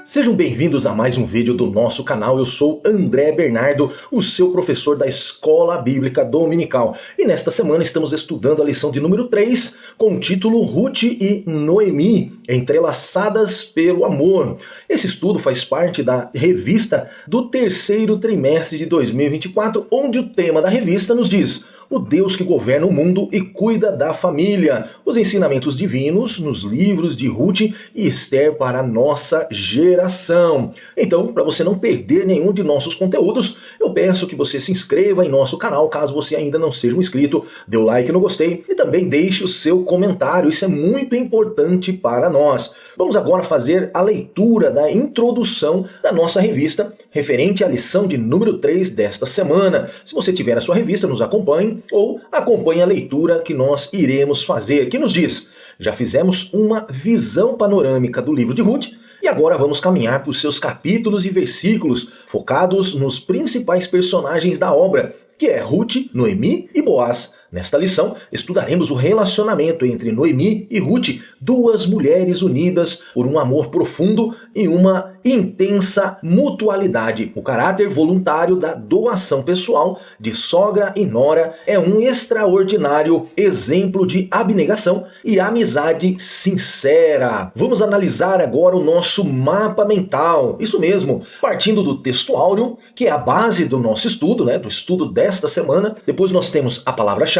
Sejam bem-vindos a mais um vídeo do nosso canal. Eu sou André Bernardo, o seu professor da Escola Bíblica Dominical. E nesta semana estamos estudando a lição de número 3, com o título Ruth e Noemi, entrelaçadas pelo amor. Esse estudo faz parte da revista do terceiro trimestre de 2024, onde o tema da revista nos diz: o Deus que governa o mundo e cuida da família. Os ensinamentos divinos nos livros de Ruth e Esther para a nossa geração. Então, para você não perder nenhum de nossos conteúdos, eu peço que você se inscreva em nosso canal, caso você ainda não seja um inscrito, dê o like no gostei e também deixe o seu comentário. Isso é muito importante para nós. Vamos agora fazer a leitura da introdução da nossa revista, referente à lição de número 3 desta semana. Se você tiver a sua revista, nos acompanhe ou acompanhe a leitura que nós iremos fazer, que nos diz: já fizemos uma visão panorâmica do livro de Ruth e agora vamos caminhar por seus capítulos e versículos focados nos principais personagens da obra, que é Ruth, Noemi e Boaz. Nesta lição, estudaremos o relacionamento entre Noemi e Ruth, duas mulheres unidas por um amor profundo e uma intensa mutualidade. O caráter voluntário da doação pessoal de sogra e nora é um extraordinário exemplo de abnegação e amizade sincera. Vamos analisar agora o nosso mapa mental. Isso mesmo, partindo do texto áureo, que é a base do nosso estudo, do estudo desta semana. Depois nós temos a palavra-chave,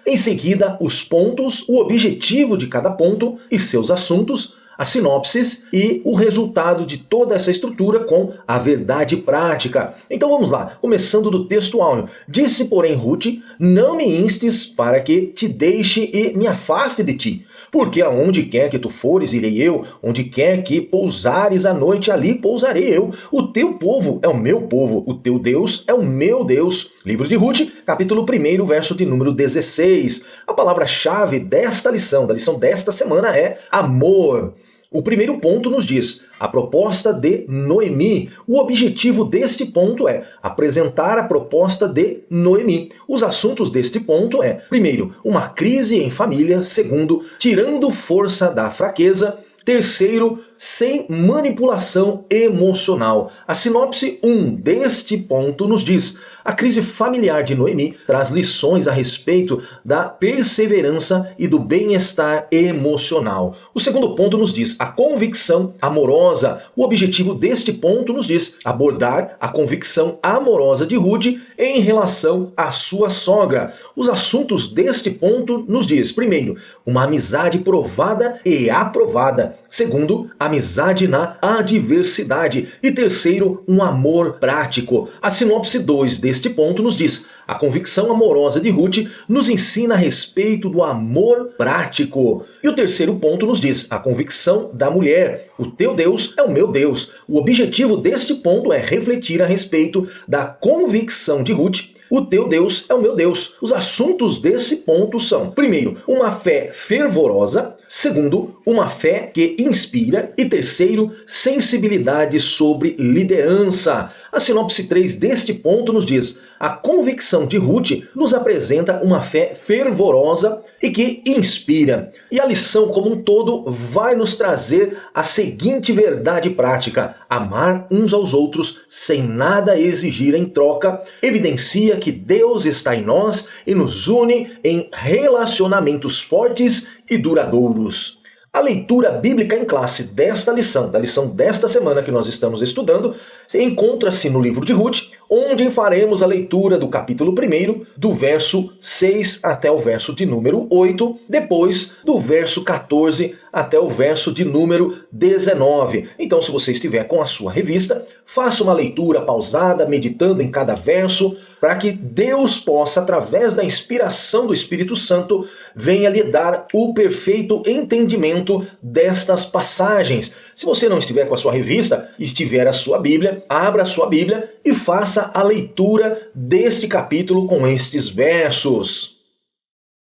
em seguida os pontos, o objetivo de cada ponto e seus assuntos, a sinopse e o resultado de toda essa estrutura com a verdade prática. Então vamos lá, começando do texto áureo. Disse, porém, Ruth: não me instes para que te deixe e me afaste de ti. Porque aonde quer que tu fores, irei eu, onde quer que pousares à noite, ali pousarei eu. O teu povo é o meu povo, o teu Deus é o meu Deus. Livro de Ruth, capítulo 1, verso de número 16. A palavra-chave desta lição, da lição desta semana, é amor. O primeiro ponto nos diz: a proposta de Noemi. O objetivo deste ponto é apresentar a proposta de Noemi. Os assuntos deste ponto é, primeiro, uma crise em família. Segundo, tirando força da fraqueza. Terceiro, sem manipulação emocional. A sinopse 1 deste ponto nos diz: a crise familiar de Noemi traz lições a respeito da perseverança e do bem-estar emocional. O segundo ponto nos diz: a convicção amorosa. O objetivo deste ponto nos diz abordar a convicção amorosa de Ruth em relação à sua sogra. Os assuntos deste ponto nos diz: primeiro, uma amizade provada e aprovada. Segundo, amizade na adversidade. E terceiro, um amor prático. A sinopse 2 deste ponto nos diz: a convicção amorosa de Ruth nos ensina a respeito do amor prático. E o terceiro ponto nos diz: a convicção da mulher. O teu Deus é o meu Deus. O objetivo deste ponto é refletir a respeito da convicção de Ruth. O teu Deus é o meu Deus. Os assuntos desse ponto são: primeiro, uma fé fervorosa. Segundo, uma fé que inspira. E terceiro, sensibilidade sobre liderança. A sinopse 3 deste ponto nos diz: a convicção de Ruth nos apresenta uma fé fervorosa e que inspira. E a lição como um todo vai nos trazer a seguinte verdade prática: amar uns aos outros sem nada exigir em troca evidencia que Deus está em nós e nos une em relacionamentos fortes e duradouros. A leitura bíblica em classe desta lição, da lição desta semana que nós estamos estudando, encontra-se no livro de Ruth, onde faremos a leitura do capítulo 1, do verso 6 até o verso de número 8, depois do verso 14 até o verso de número 19. Então, se você estiver com a sua revista, faça uma leitura pausada, meditando em cada verso, para que Deus possa, através da inspiração do Espírito Santo, venha lhe dar o perfeito entendimento destas passagens. Se você não estiver com a sua revista e estiver a sua Bíblia, abra a sua Bíblia e faça a leitura deste capítulo com estes versos.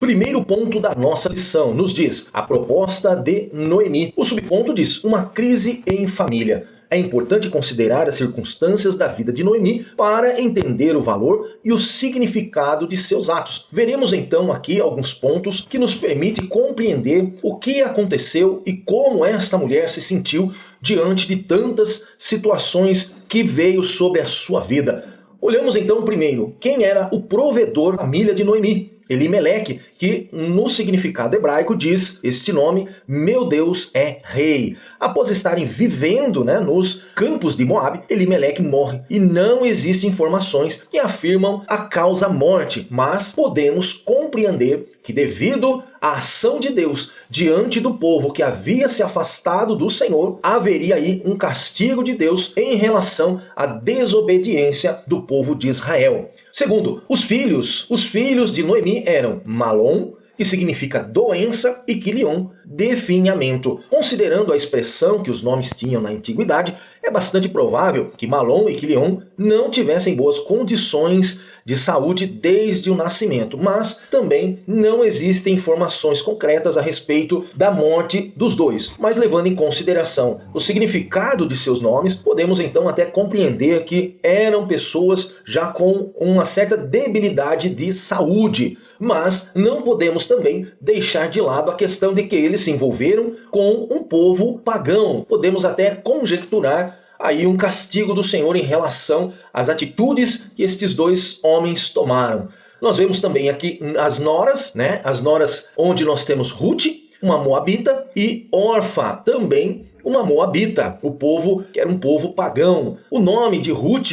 Primeiro ponto da nossa lição nos diz: a proposta de Noemi. O subponto diz: uma crise em família. É importante considerar as circunstâncias da vida de Noemi para entender o valor e o significado de seus atos. Veremos então aqui alguns pontos que nos permitem compreender o que aconteceu e como esta mulher se sentiu diante de tantas situações que veio sobre a sua vida. Olhamos então primeiro quem era o provedor da família de Noemi. Elimeleque, que no significado hebraico diz este nome, meu Deus é rei. Após estarem vivendo nos campos de Moabe, Elimeleque morre e não existem informações que afirmam a causa morte, mas podemos compreender que devido à ação de Deus diante do povo que havia se afastado do Senhor, haveria aí um castigo de Deus em relação à desobediência do povo de Israel. Segundo, os filhos de Noemi eram Malom, que significa doença, e Quilion, definhamento. Considerando a expressão que os nomes tinham na antiguidade, é bastante provável que Malom e Quilion não tivessem boas condições de saúde desde o nascimento, mas também não existem informações concretas a respeito da morte dos dois. Mas levando em consideração o significado de seus nomes, podemos então até compreender que eram pessoas já com uma certa debilidade de saúde. Mas não podemos também deixar de lado a questão de que eles se envolveram com um povo pagão. Podemos até conjecturar aí um castigo do Senhor em relação às atitudes que estes dois homens tomaram. Nós vemos também aqui as noras, as noras onde nós temos Ruth, uma moabita, e Orfa, também uma moabita, o povo que era um povo pagão. O nome de Ruth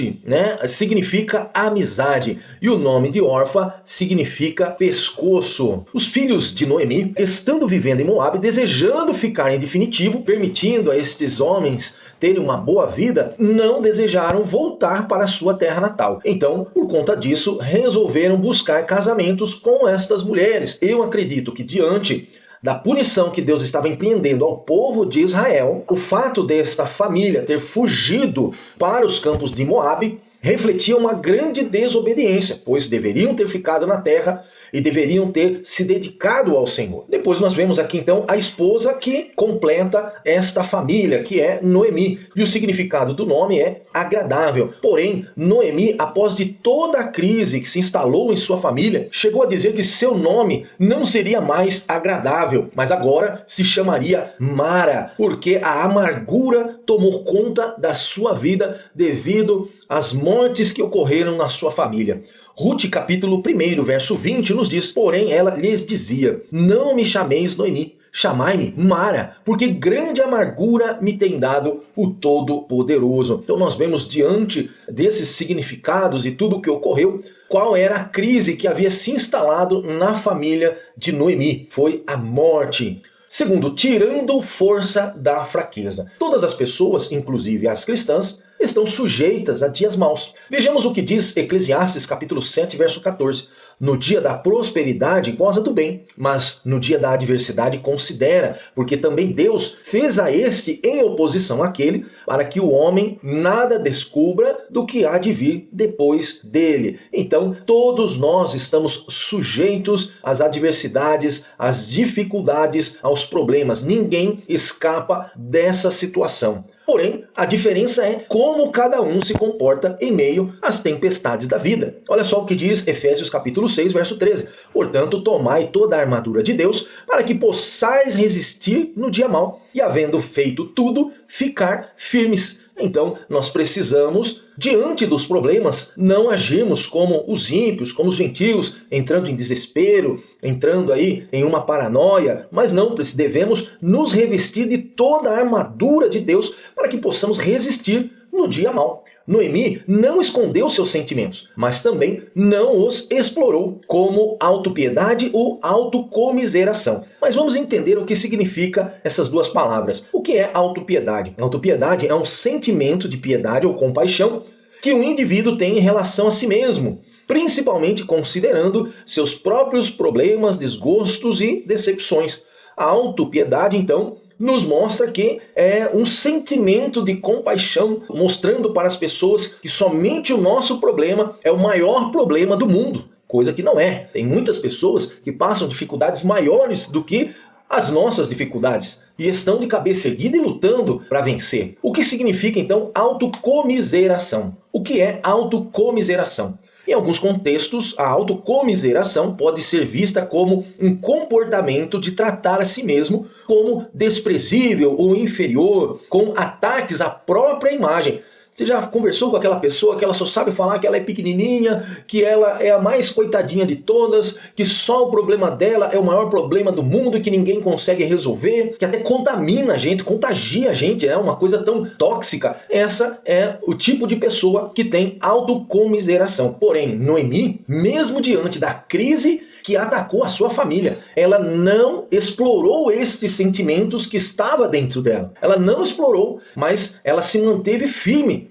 significa amizade e o nome de Orfa significa pescoço. Os filhos de Noemi, estando vivendo em Moabe, desejando ficar em definitivo, permitindo a estes homens terem uma boa vida, não desejaram voltar para a sua terra natal. Então, por conta disso, resolveram buscar casamentos com estas mulheres. Eu acredito que diante da punição que Deus estava empreendendo ao povo de Israel, o fato desta família ter fugido para os campos de Moabe refletia uma grande desobediência, pois deveriam ter ficado na terra e deveriam ter se dedicado ao Senhor. Depois nós vemos aqui então a esposa que completa esta família, que é Noemi. E o significado do nome é agradável. Porém, Noemi, após de toda a crise que se instalou em sua família, chegou a dizer que seu nome não seria mais agradável, mas agora se chamaria Mara, porque a amargura tomou conta da sua vida devido às mortes que ocorreram na sua família. Ruth, capítulo 1, verso 20, nos diz: porém ela lhes dizia, não me chameis Noemi, chamai-me Mara, porque grande amargura me tem dado o Todo-Poderoso. Então nós vemos diante desses significados e tudo o que ocorreu, qual era a crise que havia se instalado na família de Noemi. Foi a morte. Segundo, tirando força da fraqueza. Todas as pessoas, inclusive as cristãs, estão sujeitas a dias maus. Vejamos o que diz Eclesiastes capítulo 7, verso 14. No dia da prosperidade goza do bem, mas no dia da adversidade considera, porque também Deus fez a este em oposição àquele, para que o homem nada descubra do que há de vir depois dele. Então, todos nós estamos sujeitos às adversidades, às dificuldades, aos problemas. Ninguém escapa dessa situação. Porém, a diferença é como cada um se comporta em meio às tempestades da vida. Olha só o que diz Efésios capítulo 6, verso 13. Portanto, tomai toda a armadura de Deus, para que possais resistir no dia mau, e havendo feito tudo, ficar firmes. Então, nós precisamos, diante dos problemas, não agirmos como os ímpios, como os gentios, entrando em desespero, entrando aí em uma paranoia, mas não, devemos nos revestir de toda a armadura de Deus para que possamos resistir no dia mau. Noemi não escondeu seus sentimentos, mas também não os explorou como autopiedade ou autocomiseração. Mas vamos entender o que significa essas duas palavras. O que é autopiedade? Autopiedade é um sentimento de piedade ou compaixão que um indivíduo tem em relação a si mesmo, principalmente considerando seus próprios problemas, desgostos e decepções. A autopiedade, então, nos mostra que é um sentimento de compaixão, mostrando para as pessoas que somente o nosso problema é o maior problema do mundo, coisa que não é. Tem muitas pessoas que passam dificuldades maiores do que as nossas dificuldades. e estão de cabeça erguida e lutando para vencer. O que significa então autocomiseração? O que é autocomiseração? Em alguns contextos, a autocomiseração pode ser vista como um comportamento de tratar a si mesmo como desprezível ou inferior, com ataques à própria imagem. Você já conversou com aquela pessoa que ela só sabe falar que ela é pequenininha, que ela é a mais coitadinha de todas, que só o problema dela é o maior problema do mundo e que ninguém consegue resolver, que até contamina a gente, contagia a gente, é uma coisa tão tóxica. Essa é o tipo de pessoa que tem autocomiseração. Porém, Noemi, mesmo diante da crise que atacou a sua família, ela não explorou estes sentimentos que estava dentro dela. Ela não explorou, mas ela se manteve firme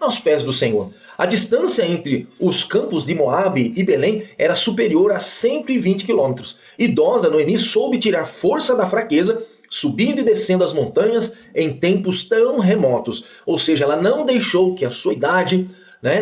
aos pés do Senhor. A distância entre os campos de Moabe e Belém era superior a 120 quilômetros. Idosa, Noemi soube tirar força da fraqueza, subindo e descendo as montanhas em tempos tão remotos. Ou seja, ela não deixou que a sua idade,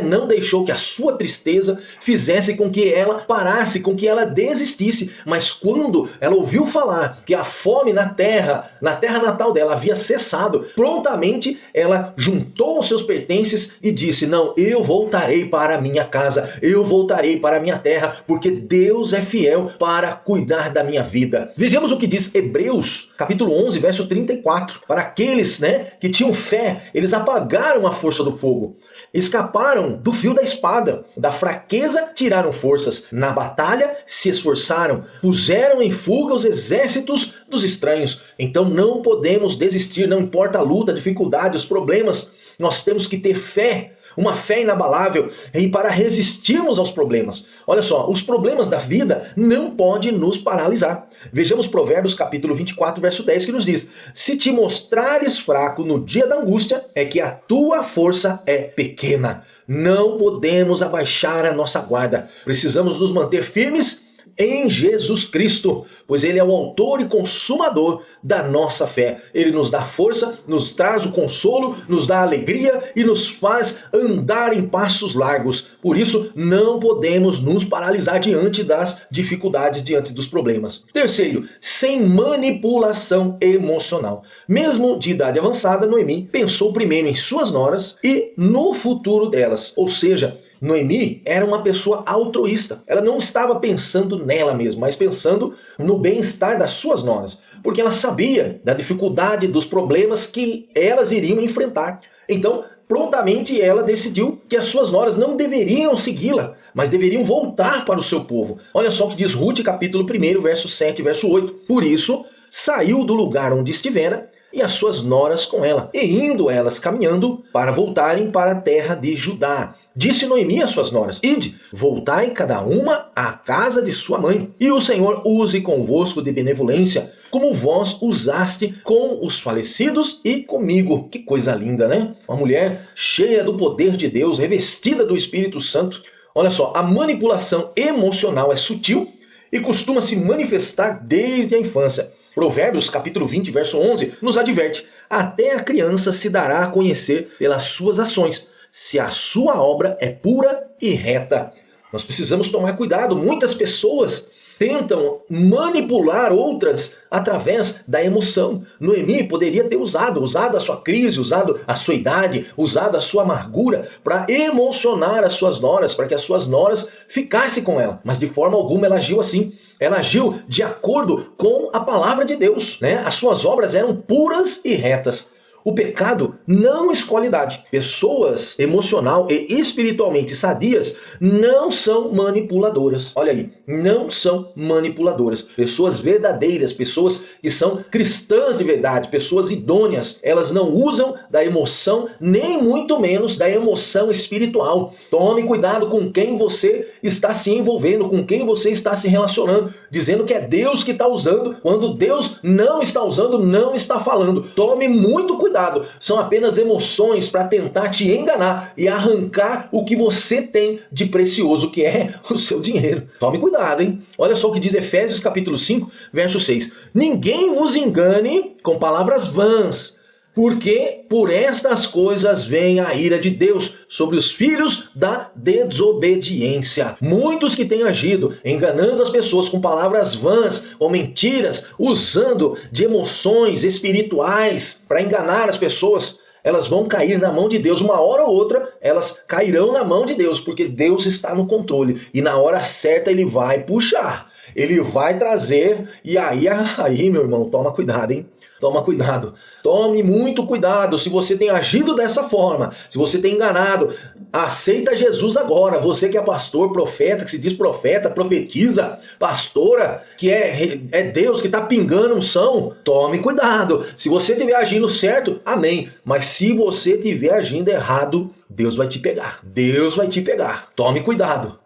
não deixou que a sua tristeza fizesse com que ela parasse, com que ela desistisse. Mas quando ela ouviu falar que a fome na terra natal dela havia cessado, prontamente ela juntou os seus pertences e disse: não, eu voltarei para a minha casa, eu voltarei para a minha terra, porque Deus é fiel para cuidar da minha vida. Vejamos o que diz Hebreus, capítulo 11, verso 34. Para aqueles que tinham fé, eles apagaram a força do fogo, escaparam do fio da espada, da fraqueza tiraram forças, na batalha se esforçaram, puseram em fuga os exércitos dos estranhos. Então não podemos desistir, não importa a luta, a dificuldade, os problemas, nós temos que ter fé, uma fé inabalável, e para resistirmos aos problemas. Olha só, os problemas da vida não podem nos paralisar. Vejamos Provérbios capítulo 24, verso 10, que nos diz: se te mostrares fraco no dia da angústia, é que a tua força é pequena. Não podemos abaixar a nossa guarda. Precisamos nos manter firmes em Jesus Cristo, pois Ele é o autor e consumador da nossa fé. Ele nos dá força, nos traz o consolo, nos dá alegria e nos faz andar em passos largos. Por isso, não podemos nos paralisar diante das dificuldades, diante dos problemas. Terceiro, sem manipulação emocional. Mesmo de idade avançada, Noemi pensou primeiro em suas noras e no futuro delas. Ou seja, Noemi era uma pessoa altruísta. Ela não estava pensando nela mesma, mas pensando no bem-estar das suas noras. Porque ela sabia da dificuldade, dos problemas que elas iriam enfrentar. Então, prontamente ela decidiu que as suas noras não deveriam segui-la, mas deveriam voltar para o seu povo. Olha só o que diz Rute, capítulo 1, verso 7 e verso 8. Por isso, saiu do lugar onde estivera, e as suas noras com ela, e indo elas caminhando para voltarem para a terra de Judá. Disse Noemi às suas noras: ide, voltai cada uma à casa de sua mãe, e o Senhor use convosco de benevolência, como vós usaste com os falecidos e comigo. Que coisa linda, né? Uma mulher cheia do poder de Deus, revestida do Espírito Santo. Olha só, a manipulação emocional é sutil e costuma se manifestar desde a infância. Provérbios, capítulo 20, verso 11, nos adverte: até a criança se dará a conhecer pelas suas ações, se a sua obra é pura e reta. Nós precisamos tomar cuidado. Muitas pessoas tentam manipular outras através da emoção. Noemi poderia ter usado a sua crise, usado a sua idade, usado a sua amargura para emocionar as suas noras, para que as suas noras ficassem com ela. Mas de forma alguma ela agiu assim. Ela agiu de acordo com a palavra de Deus, As suas obras eram puras e retas. O pecado não escolhe idade. Pessoas emocional e espiritualmente sadias não são manipuladoras. Olha aí, não são manipuladoras. Pessoas verdadeiras, pessoas que são cristãs de verdade, pessoas idôneas, elas não usam da emoção, nem muito menos da emoção espiritual. Tome cuidado com quem você está se envolvendo, com quem você está se relacionando, dizendo que é Deus que está usando, quando Deus não está usando, não está falando. Tome muito cuidado. São apenas emoções para tentar te enganar e arrancar o que você tem de precioso, que é o seu dinheiro. Tome cuidado, hein? Olha só o que diz Efésios capítulo 5, verso 6. Ninguém vos engane com palavras vãs, Porque por estas coisas vem a ira de Deus sobre os filhos da desobediência. Muitos que têm agido, enganando as pessoas com palavras vãs ou mentiras, usando de emoções espirituais para enganar as pessoas, elas vão cair na mão de Deus. Uma hora ou outra, elas cairão na mão de Deus, porque Deus está no controle. E na hora certa ele vai puxar, ele vai trazer. E aí, meu irmão, toma cuidado, hein? Toma cuidado, tome muito cuidado. Se você tem agido dessa forma, se você tem enganado, aceita Jesus agora. Você que é pastor, profeta, que se diz profeta, profetiza, pastora, que é Deus que está pingando unção, tome cuidado. Se você estiver agindo certo, amém. Mas se você estiver agindo errado, Deus vai te pegar. Deus vai te pegar. Tome cuidado.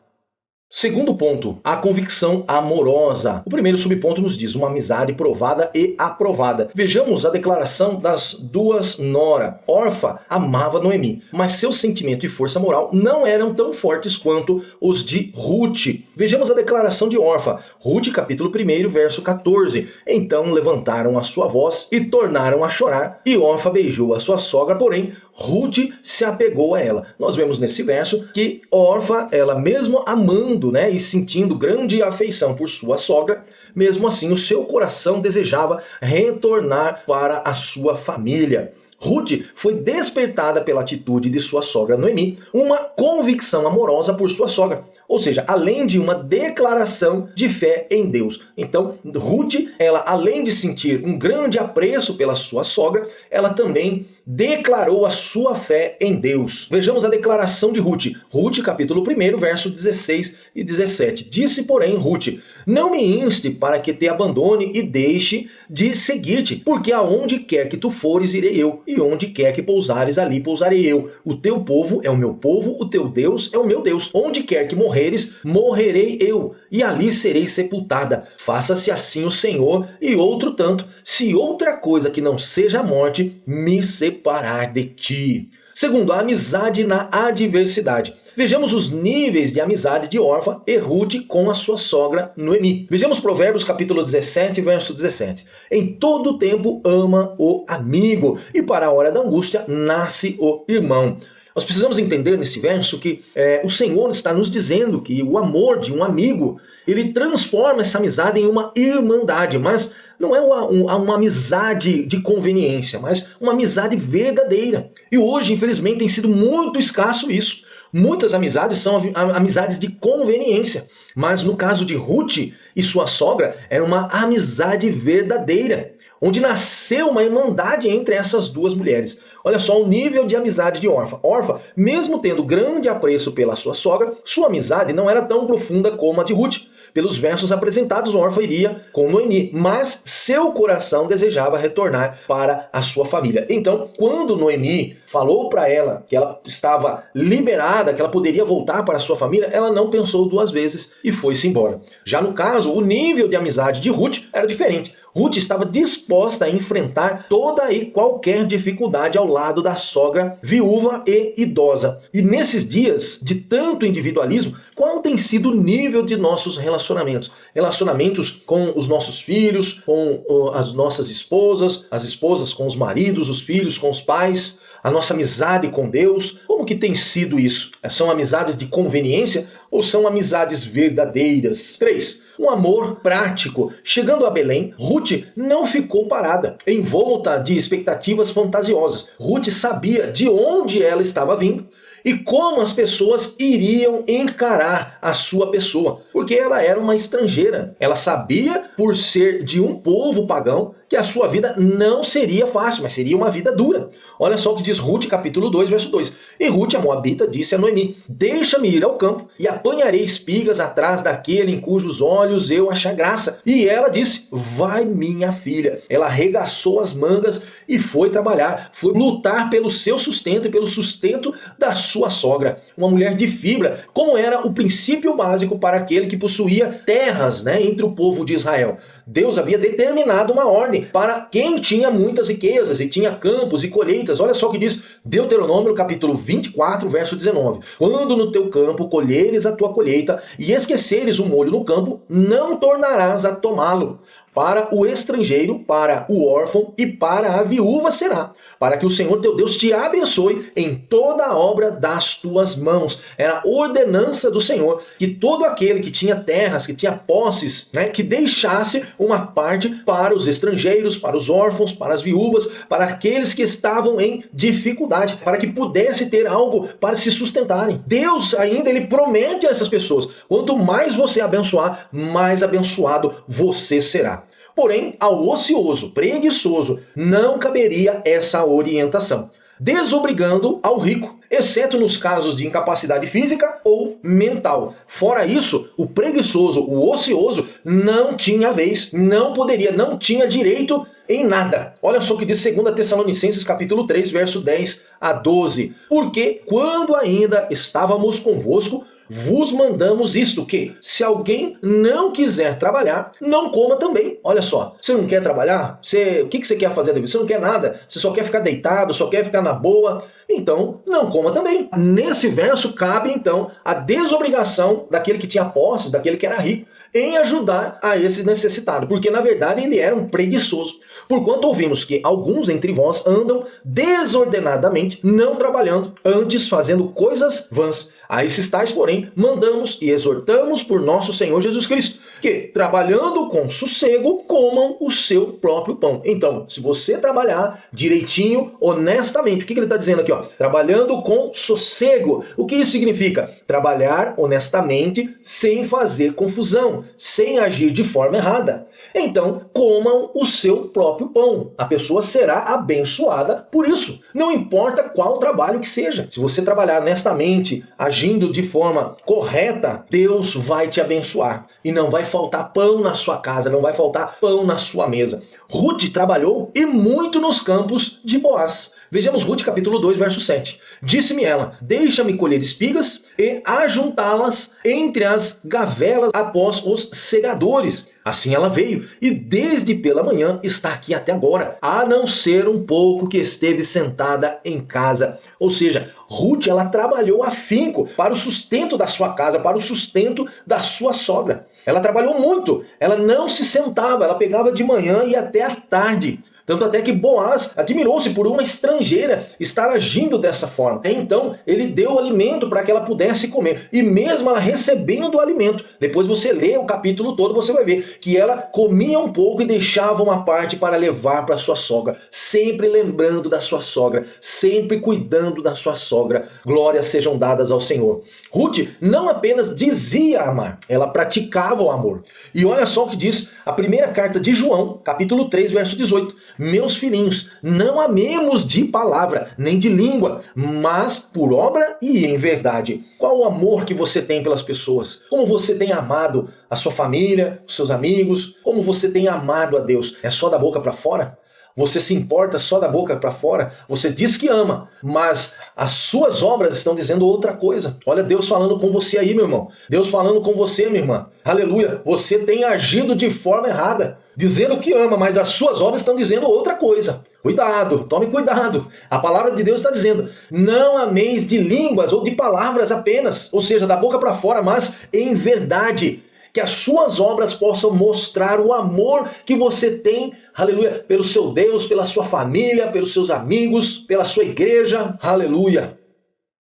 Segundo ponto, a convicção amorosa. O primeiro subponto nos diz uma amizade provada e aprovada. Vejamos a declaração das duas nora. Orfa amava Noemi, mas seu sentimento e força moral não eram tão fortes quanto os de Ruth. Vejamos a declaração de Orfa. Ruth, capítulo 1, verso 14. Então levantaram a sua voz e tornaram a chorar, e Orfa beijou a sua sogra, porém Ruth se apegou a ela. Nós vemos nesse verso que Orfa, ela mesmo amando, e sentindo grande afeição por sua sogra, mesmo assim o seu coração desejava retornar para a sua família. Ruth foi despertada pela atitude de sua sogra Noemi, uma convicção amorosa por sua sogra. Ou seja, além de uma declaração de fé em Deus. Então, Ruth, ela além de sentir um grande apreço pela sua sogra, ela também declarou a sua fé em Deus. Vejamos a declaração de Ruth. Ruth, capítulo 1, verso 16 e 17. Disse, porém, Ruth: não me inste para que te abandone e deixe de seguir-te, porque aonde quer que tu fores, irei eu, e onde quer que pousares, ali pousarei eu. O teu povo é o meu povo, o teu Deus é o meu Deus. Onde quer que morreres, morrerei eu, e ali serei sepultada. Faça-se assim o Senhor, e outro tanto, se outra coisa que não seja a morte me separar de ti. Segundo, a amizade na adversidade. Vejamos os níveis de amizade de Orfa e Ruth com a sua sogra Noemi. Vejamos Provérbios capítulo 17, verso 17. Em todo tempo ama o amigo, e para a hora da angústia nasce o irmão. Nós precisamos entender nesse verso que o Senhor está nos dizendo que o amor de um amigo, ele transforma essa amizade em uma irmandade, mas não é uma amizade de conveniência, mas uma amizade verdadeira. E hoje, infelizmente, tem sido muito escasso isso. Muitas amizades são amizades de conveniência, mas no caso de Ruth e sua sogra, era uma amizade verdadeira, onde nasceu uma irmandade entre essas duas mulheres. Olha só o nível de amizade de Orfa. Orfa, mesmo tendo grande apreço pela sua sogra, sua amizade não era tão profunda como a de Ruth. Pelos versos apresentados, Orfa iria com Noemi, mas seu coração desejava retornar para a sua família. Então, quando Noemi falou para ela que ela estava liberada, que ela poderia voltar para a sua família, ela não pensou duas vezes e foi-se embora. Já no caso, o nível de amizade de Ruth era diferente. Ruth estava disposta a enfrentar toda e qualquer dificuldade ao lado da sogra viúva e idosa. E nesses dias de tanto individualismo, qual tem sido o nível de nossos relacionamentos? Relacionamentos com os nossos filhos, com as nossas esposas, as esposas com os maridos, os filhos com os pais, a nossa amizade com Deus. Como que tem sido isso? São amizades de conveniência ou são amizades verdadeiras? 3. Um amor prático. Chegando a Belém, Ruth não ficou parada, envolta de expectativas fantasiosas. Ruth sabia de onde ela estava vindo e como as pessoas iriam encarar a sua pessoa, porque ela era uma estrangeira. Ela sabia, por ser de um povo pagão, que a sua vida não seria fácil, mas seria uma vida dura. Olha só o que diz Ruth, capítulo 2, verso 2. E Ruth, a moabita, disse a Noemi: deixa-me ir ao campo e apanharei espigas atrás daquele em cujos olhos eu achar graça. E ela disse: vai, minha filha. Ela arregaçou as mangas e foi trabalhar, foi lutar pelo seu sustento e pelo sustento da sua sogra. Uma mulher de fibra, como era o princípio básico para aquele que possuía terras, entre o povo de Israel. Deus havia determinado uma ordem para quem tinha muitas riquezas e tinha campos e colheitas. Olha só o que diz Deuteronômio, capítulo 24, verso 19. Quando no teu campo colheres a tua colheita e esqueceres o molho no campo, não tornarás a tomá-lo. para o estrangeiro, para o órfão e para a viúva será, para que o Senhor teu Deus te abençoe em toda a obra das tuas mãos. Era a ordenança do Senhor que todo aquele que tinha terras, que tinha posses, que deixasse uma parte para os estrangeiros, para os órfãos, para as viúvas, para aqueles que estavam em dificuldade, para que pudesse ter algo para se sustentarem. Deus ainda, ele promete a essas pessoas, quanto mais você abençoar, mais abençoado você será. Porém, ao ocioso, preguiçoso, não caberia essa orientação, desobrigando ao rico, exceto nos casos de incapacidade física ou mental. Fora isso, o preguiçoso, o ocioso, não tinha vez, não poderia, não tinha direito em nada. Olha só o que diz 2 Tessalonicenses capítulo 3, verso 10 a 12. Porque quando ainda estávamos convosco, vos mandamos isto, que se alguém não quiser trabalhar, não coma também. Olha só, você não quer trabalhar? O que você quer fazer da vida? Você não quer nada? Você só quer ficar deitado, só quer ficar na boa? Então, não coma também. Nesse verso cabe, então, a desobrigação daquele que tinha posses, daquele que era rico, em ajudar a esse necessitado, porque na verdade ele era um preguiçoso. Porquanto ouvimos que alguns entre vós andam desordenadamente, não trabalhando, antes fazendo coisas vãs. A esses tais, porém, mandamos e exortamos por nosso Senhor Jesus Cristo, que, trabalhando com sossego, comam o seu próprio pão. Então, se você trabalhar direitinho, honestamente, o que ele está dizendo aqui? Trabalhando com sossego. O que isso significa? Trabalhar honestamente, sem fazer confusão, sem agir de forma errada. Então, comam o seu próprio pão. A pessoa será abençoada por isso. Não importa qual trabalho que seja. Se você trabalhar honestamente, agindo de forma correta, Deus vai te abençoar. E não vai faltar pão na sua casa, não vai faltar pão na sua mesa. Ruth trabalhou e muito nos campos de Boaz. Vejamos Ruth capítulo 2, verso 7. Disse-me ela, deixa-me colher espigas e ajuntá-las entre as gavelas após os segadores. Assim ela veio e desde pela manhã está aqui até agora, a não ser um pouco que esteve sentada em casa. Ou seja, Ruth, ela trabalhou afinco para o sustento da sua casa, para o sustento da sua sogra. Ela trabalhou muito, ela não se sentava, ela pegava de manhã e até à tarde. Tanto até que Boaz admirou-se por uma estrangeira estar agindo dessa forma. Então, ele deu alimento para que ela pudesse comer. E mesmo ela recebendo o alimento, depois você lê o capítulo todo, você vai ver que ela comia um pouco e deixava uma parte para levar para sua sogra. Sempre lembrando da sua sogra, sempre cuidando da sua sogra. Glórias sejam dadas ao Senhor. Ruth não apenas dizia amar, ela praticava o amor. E olha só o que diz a primeira carta de João, capítulo 3, verso 18. Meus filhinhos, não amemos de palavra, nem de língua, mas por obra e em verdade. Qual o amor que você tem pelas pessoas? Como você tem amado a sua família, os seus amigos? Como você tem amado a Deus? É só da boca para fora? Você se importa só da boca para fora? Você diz que ama, mas as suas obras estão dizendo outra coisa. Olha Deus falando com você aí, meu irmão. Deus falando com você, minha irmã. Aleluia. Você tem agido de forma errada, dizendo que ama, mas as suas obras estão dizendo outra coisa. Cuidado, tome cuidado. A palavra de Deus está dizendo, não ameis de línguas ou de palavras apenas, ou seja, da boca para fora, mas em verdade. Que as suas obras possam mostrar o amor que você tem, aleluia, pelo seu Deus, pela sua família, pelos seus amigos, pela sua igreja, aleluia.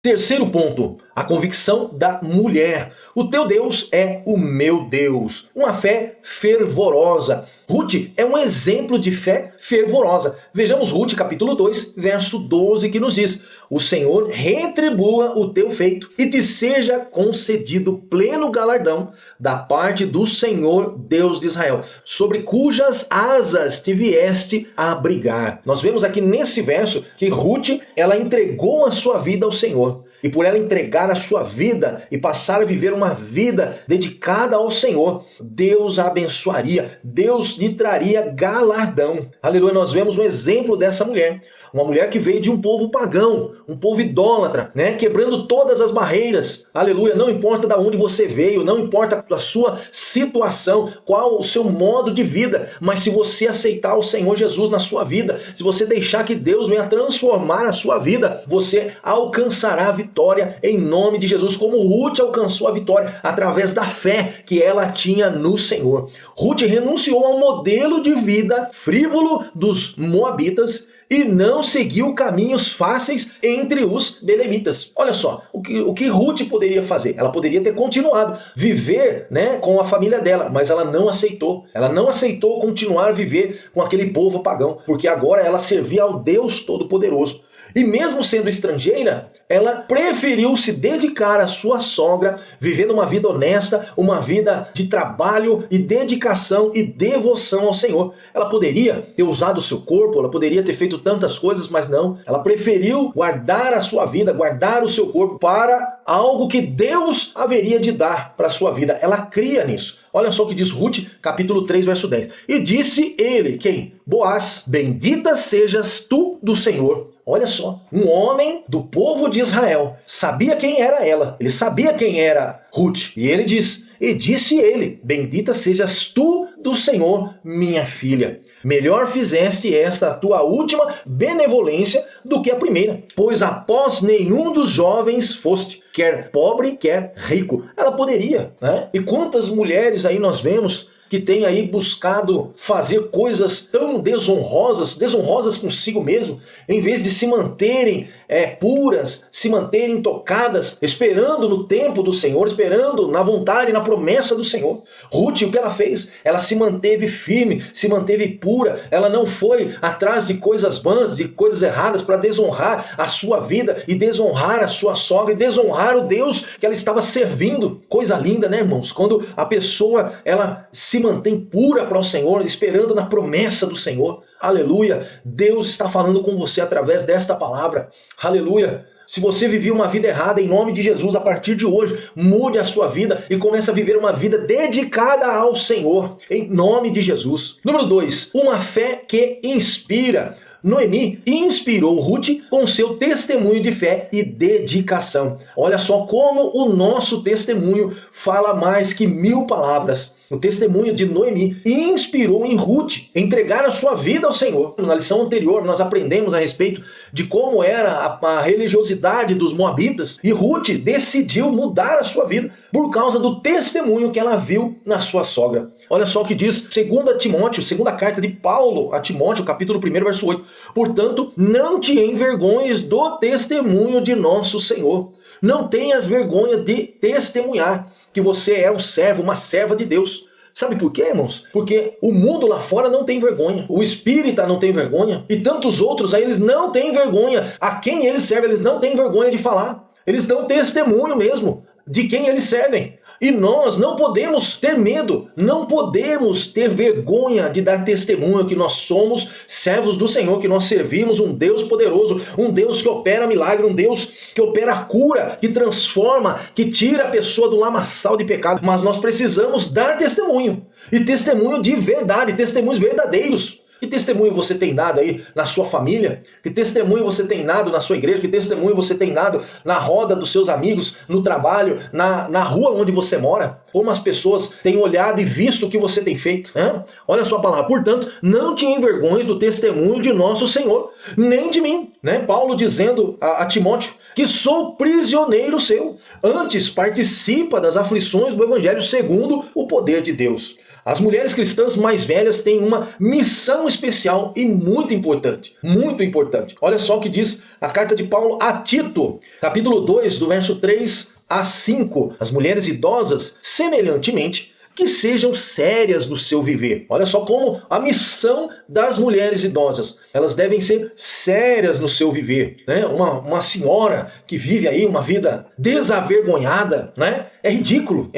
Terceiro ponto, a convicção da mulher. O teu Deus é o meu Deus. Uma fé fervorosa. Ruth é um exemplo de fé fervorosa. Vejamos Ruth capítulo 2, verso 12, que nos diz, o Senhor retribua o teu feito e te seja concedido pleno galardão da parte do Senhor Deus de Israel, sobre cujas asas te vieste a abrigar. Nós vemos aqui nesse verso que Ruth, ela entregou a sua vida ao Senhor. E por ela entregar a sua vida e passar a viver uma vida dedicada ao Senhor, Deus a abençoaria, Deus lhe traria galardão. Aleluia, nós vemos um exemplo dessa mulher. Uma mulher que veio de um povo pagão, um povo idólatra, quebrando todas as barreiras. Aleluia, não importa de onde você veio, não importa a sua situação, qual o seu modo de vida, mas se você aceitar o Senhor Jesus na sua vida, se você deixar que Deus venha transformar a sua vida, você alcançará a vitória. vitória em nome de Jesus, como Ruth alcançou a vitória através da fé que ela tinha no Senhor. Ruth renunciou ao modelo de vida frívolo dos moabitas e não seguiu caminhos fáceis entre os belemitas. Olha só, o que Ruth poderia fazer? Ela poderia ter continuado viver, com a família dela, mas ela não aceitou. Ela não aceitou continuar a viver com aquele povo pagão, porque agora ela servia ao Deus Todo-Poderoso. E mesmo sendo estrangeira, ela preferiu se dedicar à sua sogra, vivendo uma vida honesta, uma vida de trabalho e dedicação e devoção ao Senhor. Ela poderia ter usado o seu corpo, ela poderia ter feito tantas coisas, mas não. Ela preferiu guardar a sua vida, guardar o seu corpo para algo que Deus haveria de dar para a sua vida. Ela cria nisso. Olha só o que diz Ruth, capítulo 3, verso 10. E disse ele, quem? Boaz, bendita sejas tu do Senhor. Olha só, um homem do povo de Israel sabia quem era ela, ele sabia quem era Ruth. E ele diz, e disse ele, bendita sejas tu do Senhor, minha filha. Melhor fizeste esta tua última benevolência do que a primeira, pois após nenhum dos jovens foste, quer pobre, quer rico. Ela poderia, E quantas mulheres aí nós vemos que têm aí buscado fazer coisas tão desonrosas consigo mesmo, em vez de se manterem puras, se manterem tocadas, esperando no tempo do Senhor, esperando na vontade e na promessa do Senhor. Ruth, o que ela fez? Ela se manteve firme, se manteve pura, ela não foi atrás de coisas vãs, de coisas erradas para desonrar a sua vida e desonrar a sua sogra e desonrar o Deus que ela estava servindo. Coisa linda, né, irmãos? Quando a pessoa, ela se mantém pura para o Senhor, esperando na promessa do Senhor. Aleluia! Deus está falando com você através desta palavra. Aleluia! Se você vivia uma vida errada, em nome de Jesus, a partir de hoje, mude a sua vida e comece a viver uma vida dedicada ao Senhor, em nome de Jesus. Número 2, uma fé que inspira. Noemi inspirou Ruth com seu testemunho de fé e dedicação. Olha só como o nosso testemunho fala mais que 1000 palavras. O testemunho de Noemi inspirou em Ruth entregar a sua vida ao Senhor. Na lição anterior, nós aprendemos a respeito de como era a religiosidade dos moabitas. E Ruth decidiu mudar a sua vida por causa do testemunho que ela viu na sua sogra. Olha só o que diz 2 Timóteo, segunda carta de Paulo a Timóteo, capítulo 1, verso 8. Portanto, não te envergonhes do testemunho de nosso Senhor. Não tenhas vergonha de testemunhar que você é um servo, uma serva de Deus. Sabe por quê, irmãos? Porque o mundo lá fora não tem vergonha. O espírita não tem vergonha. E tantos outros aí, eles não têm vergonha. A quem eles servem, eles não têm vergonha de falar. Eles dão testemunho mesmo de quem eles servem. E nós não podemos ter medo, não podemos ter vergonha de dar testemunho que nós somos servos do Senhor, que nós servimos um Deus poderoso, um Deus que opera milagre, um Deus que opera cura, que transforma, que tira a pessoa do lamaçal de pecado. Mas nós precisamos dar testemunho, e testemunho de verdade, testemunhos verdadeiros. Que testemunho você tem dado aí na sua família? Que testemunho você tem dado na sua igreja? Que testemunho você tem dado na roda dos seus amigos, no trabalho, na rua onde você mora? Como as pessoas têm olhado e visto o que você tem feito? Olha só a palavra. Portanto, não te envergonhes do testemunho de nosso Senhor, nem de mim. Paulo dizendo a Timóteo que sou prisioneiro seu. Antes, participa das aflições do evangelho segundo o poder de Deus. As mulheres cristãs mais velhas têm uma missão especial e muito importante. Muito importante. Olha só o que diz a carta de Paulo a Tito, capítulo 2, do verso 3 a 5. As mulheres idosas, semelhantemente, que sejam sérias no seu viver. Olha só como a missão das mulheres idosas. Elas devem ser sérias no seu viver. Uma senhora que vive aí uma vida desavergonhada, é ridículo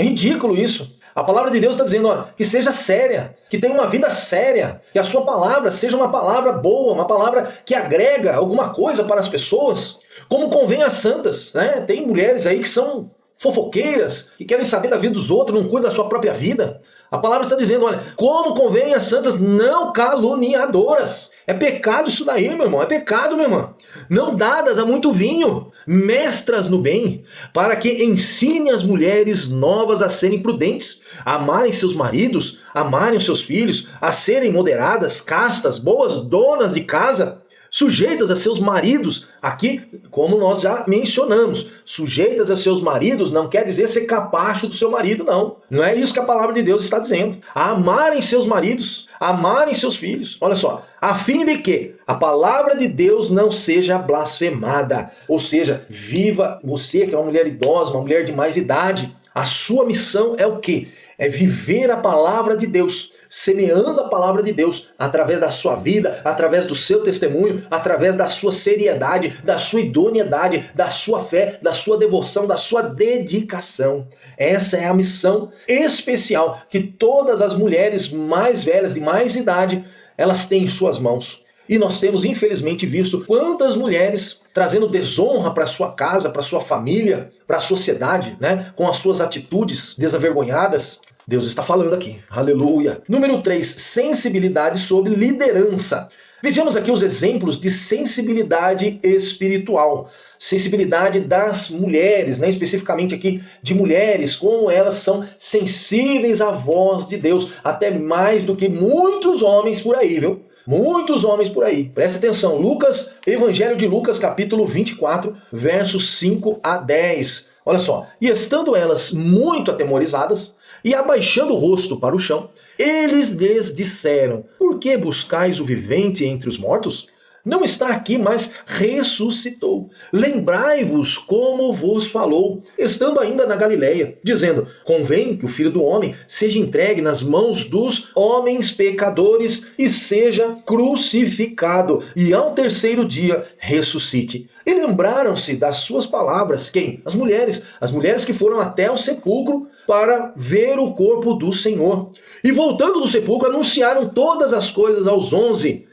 isso. A palavra de Deus está dizendo, que seja séria, que tenha uma vida séria, que a sua palavra seja uma palavra boa, uma palavra que agrega alguma coisa para as pessoas, como convém às santas. Tem mulheres aí que são fofoqueiras, que querem saber da vida dos outros, não cuidam da sua própria vida. A palavra está dizendo, como convém às santas não caluniadoras. É pecado isso daí, meu irmão, é pecado, minha irmã. Não dadas a muito vinho, mestras no bem, para que ensine as mulheres novas a serem prudentes, a amarem seus maridos, amarem os seus filhos, a serem moderadas, castas, boas donas de casa, sujeitas a seus maridos. Aqui, como nós já mencionamos, sujeitas a seus maridos não quer dizer ser capacho do seu marido, não. Não é isso que a palavra de Deus está dizendo. A amarem seus maridos, amarem seus filhos. Olha só, a fim de que a palavra de Deus não seja blasfemada. Ou seja, viva você que é uma mulher idosa, uma mulher de mais idade. A sua missão é o quê? É viver a palavra de Deus, semeando a palavra de Deus através da sua vida, através do seu testemunho, através da sua seriedade, da sua idoneidade, da sua fé, da sua devoção, da sua dedicação. Essa é a missão especial que todas as mulheres mais velhas, de mais idade, elas têm em suas mãos. E nós temos, infelizmente, visto quantas mulheres trazendo desonra para sua casa, para sua família, para a sociedade, né? Com as suas atitudes desavergonhadas. Deus está falando aqui. Aleluia. Número 3, sensibilidade sobre liderança. Vejamos aqui os exemplos de sensibilidade espiritual. Sensibilidade das mulheres, né? Especificamente aqui de mulheres, como elas são sensíveis à voz de Deus, até mais do que muitos homens por aí, viu? Muitos homens por aí. Presta atenção, Evangelho de Lucas, capítulo 24, versos 5 a 10. Olha só. E estando elas muito atemorizadas e abaixando o rosto para o chão, eles lhes disseram: por que buscais o vivente entre os mortos? Não está aqui, mas ressuscitou. Lembrai-vos como vos falou, estando ainda na Galileia, dizendo: convém que o Filho do Homem seja entregue nas mãos dos homens pecadores e seja crucificado, e ao terceiro dia ressuscite. E lembraram-se das suas palavras. Quem? As mulheres que foram até o sepulcro para ver o corpo do Senhor. E voltando do sepulcro, anunciaram todas as coisas aos 11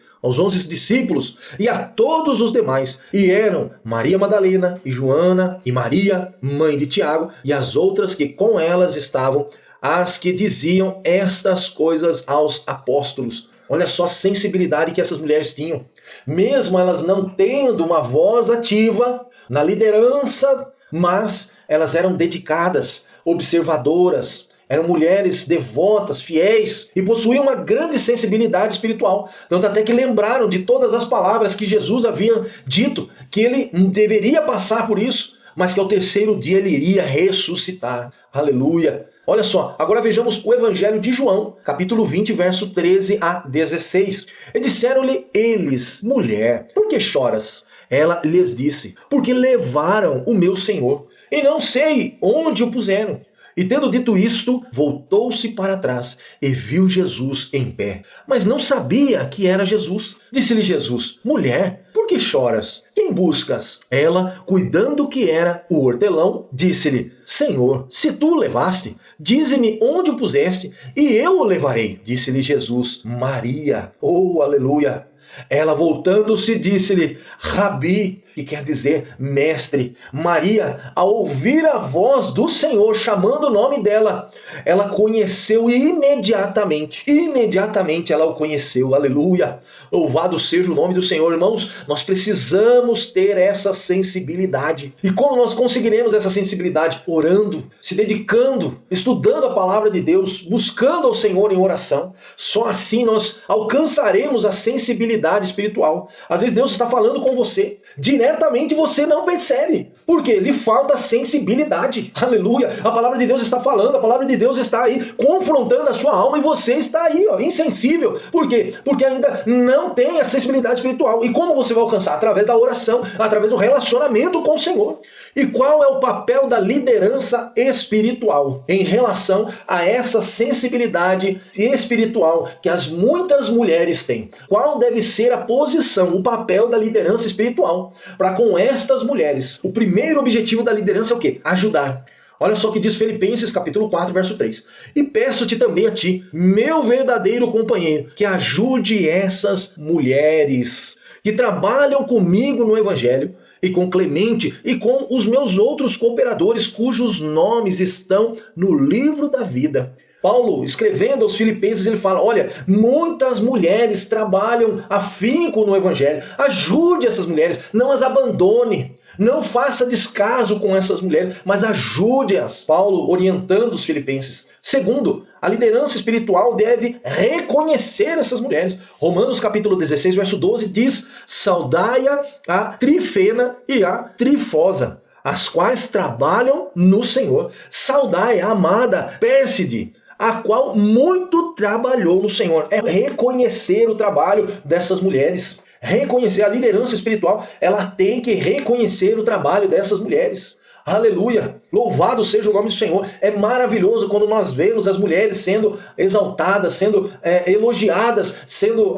discípulos e a todos os demais. E eram Maria Madalena e Joana e Maria, mãe de Tiago, e as outras que com elas estavam, as que diziam estas coisas aos apóstolos. Olha só a sensibilidade que essas mulheres tinham. Mesmo elas não tendo uma voz ativa na liderança, mas elas eram dedicadas, observadoras, eram mulheres devotas, fiéis e possuíam uma grande sensibilidade espiritual. Tanto até que lembraram de todas as palavras que Jesus havia dito, que ele deveria passar por isso, mas que ao terceiro dia ele iria ressuscitar. Aleluia! Olha só, agora vejamos o Evangelho de João, capítulo 20, verso 13 a 16. E disseram-lhe eles: mulher, por que choras? Ela lhes disse: porque levaram o meu Senhor, e não sei onde o puseram. E tendo dito isto, voltou-se para trás e viu Jesus em pé, mas não sabia que era Jesus. Disse-lhe Jesus: mulher, por que choras? Quem buscas? Ela, cuidando que era o hortelão, disse-lhe: Senhor, se tu o levaste, dize-me onde o puseste, e eu o levarei. Disse-lhe Jesus: Maria. Oh, aleluia! Ela, voltando-se, disse-lhe: Rabi, que quer dizer mestre. Maria, ao ouvir a voz do Senhor chamando o nome dela, ela conheceu imediatamente. Imediatamente ela o conheceu. Aleluia! Louvado seja o nome do Senhor. Irmãos, nós precisamos ter essa sensibilidade. E como nós conseguiremos essa sensibilidade? Orando, se dedicando, estudando a palavra de Deus, buscando ao Senhor em oração. Só assim nós alcançaremos a sensibilidade espiritual. Às vezes Deus está falando com você, diretamente você não percebe, porque lhe falta sensibilidade. Aleluia! A palavra de Deus está falando, a palavra de Deus está aí confrontando a sua alma e você está aí, insensível. Por quê? Porque ainda não tem a sensibilidade espiritual. E como você vai alcançar? Através da oração, através do relacionamento com o Senhor. E qual é o papel da liderança espiritual em relação a essa sensibilidade espiritual que as muitas mulheres têm? Qual deve ser a posição, o papel da liderança espiritual para com estas mulheres? O primeiro objetivo da liderança é o quê? Ajudar. Olha só o que diz Filipenses capítulo 4, verso 3. E peço-te também a ti, meu verdadeiro companheiro, que ajude essas mulheres que trabalham comigo no Evangelho, e com Clemente e com os meus outros cooperadores, cujos nomes estão no livro da vida. Paulo, escrevendo aos Filipenses, ele fala: olha, muitas mulheres trabalham afinco no Evangelho. Ajude essas mulheres, não as abandone. Não faça descaso com essas mulheres, mas ajude-as. Paulo orientando os filipenses, Segundo, a liderança espiritual deve reconhecer essas mulheres. Romanos capítulo 16, verso 12 diz: saudai a Trifena e a Trifosa, as quais trabalham no Senhor. Saudai a amada Pérside, a qual muito trabalhou no Senhor. É reconhecer o trabalho dessas mulheres. Reconhecer a liderança espiritual, ela tem que reconhecer o trabalho dessas mulheres. Aleluia! Louvado seja o nome do Senhor. É maravilhoso quando nós vemos as mulheres sendo exaltadas, sendo elogiadas, sendo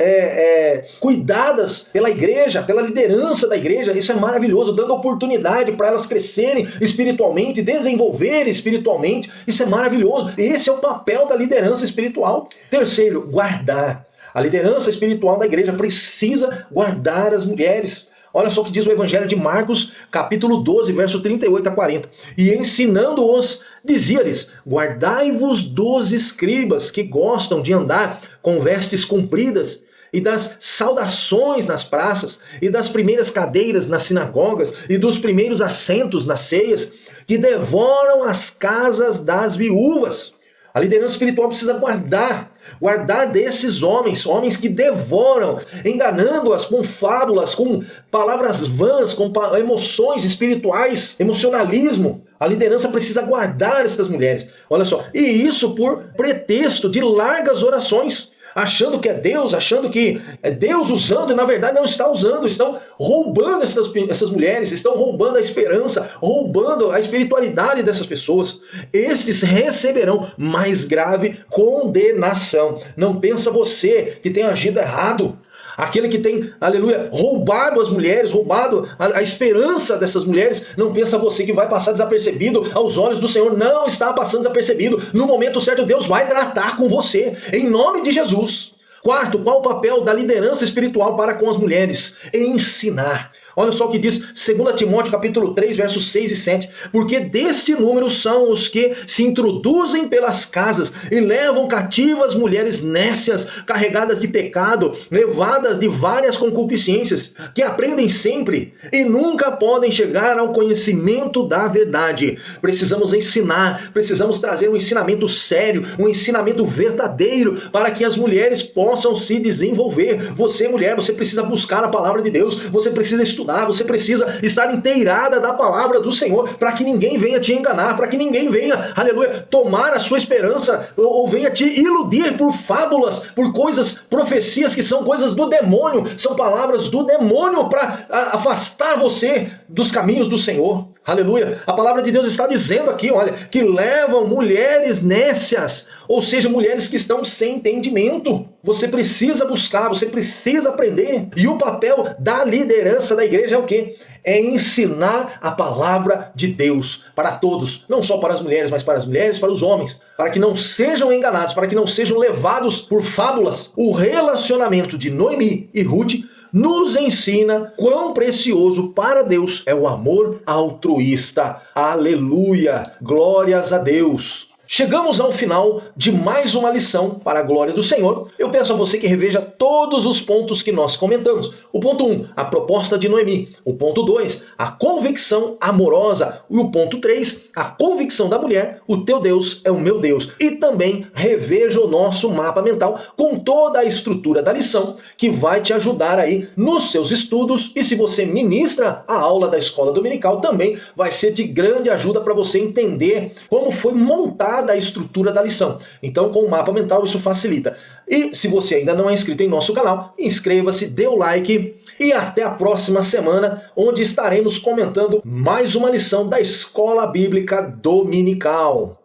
cuidadas pela igreja, pela liderança da igreja. Isso é maravilhoso, dando oportunidade para elas crescerem espiritualmente, desenvolverem espiritualmente. Isso é maravilhoso. Esse é o papel da liderança espiritual. Terceiro, guardar. A liderança espiritual da igreja precisa guardar as mulheres. Olha só o que diz o Evangelho de Marcos, capítulo 12, verso 38 a 40. E ensinando-os, dizia-lhes: guardai-vos dos escribas que gostam de andar com vestes compridas, e das saudações nas praças, e das primeiras cadeiras nas sinagogas, e dos primeiros assentos nas ceias, que devoram as casas das viúvas. A liderança espiritual precisa guardar desses homens que devoram, enganando-as com fábulas, com palavras vãs, com emoções espirituais, emocionalismo. A liderança precisa guardar essas mulheres. Olha só, e isso por pretexto de largas orações, achando que é Deus, achando que é Deus usando, e na verdade não está usando, estão roubando essas mulheres, estão roubando a esperança, roubando a espiritualidade dessas pessoas. Estes receberão mais grave condenação. Não pensa você que tem agido errado. Aquele que tem, aleluia, roubado as mulheres, roubado a esperança dessas mulheres, não pensa você que vai passar desapercebido aos olhos do Senhor. Não está passando desapercebido. No momento certo, Deus vai tratar com você, em nome de Jesus. Quarto, qual o papel da liderança espiritual para com as mulheres? Ensinar. Olha só o que diz 2 Timóteo capítulo 3, versos 6 e 7. Porque deste número são os que se introduzem pelas casas e levam cativas mulheres nécias, carregadas de pecado, levadas de várias concupiscências, que aprendem sempre e nunca podem chegar ao conhecimento da verdade. Precisamos ensinar, precisamos trazer um ensinamento sério, um ensinamento verdadeiro, para que as mulheres possam se desenvolver. Você, mulher, você precisa buscar a palavra de Deus, você precisa estudar, você precisa estar inteirada da palavra do Senhor, para que ninguém venha te enganar, para que ninguém venha, aleluia, tomar a sua esperança, ou venha te iludir por fábulas, por coisas, profecias que são coisas do demônio, são palavras do demônio para afastar você dos caminhos do Senhor. Aleluia. A palavra de Deus está dizendo aqui, olha, que levam mulheres nécias, ou seja, mulheres que estão sem entendimento. Você precisa buscar, você precisa aprender. E o papel da liderança da igreja é o quê? É ensinar a palavra de Deus para todos, não só para as mulheres, mas para as mulheres, para os homens, para que não sejam enganados, para que não sejam levados por fábulas. O relacionamento de Noemi e Ruth nos ensina quão precioso para Deus é o amor altruísta. Aleluia! Glórias a Deus! Chegamos ao final de mais uma lição para a glória do Senhor. Eu peço a você que reveja todos os pontos que nós comentamos. O ponto 1, a proposta de Noemi. O ponto 2, a convicção amorosa. E o ponto 3, a convicção da mulher. O teu Deus é o meu Deus. E também reveja o nosso mapa mental com toda a estrutura da lição, que vai te ajudar aí nos seus estudos. E se você ministra a aula da escola dominical, também vai ser de grande ajuda para você entender como foi montada a estrutura da lição. Então, com o mapa mental, isso facilita. E se você ainda não é inscrito em nosso canal, inscreva-se, dê o like e até a próxima semana, onde estaremos comentando mais uma lição da Escola Bíblica Dominical.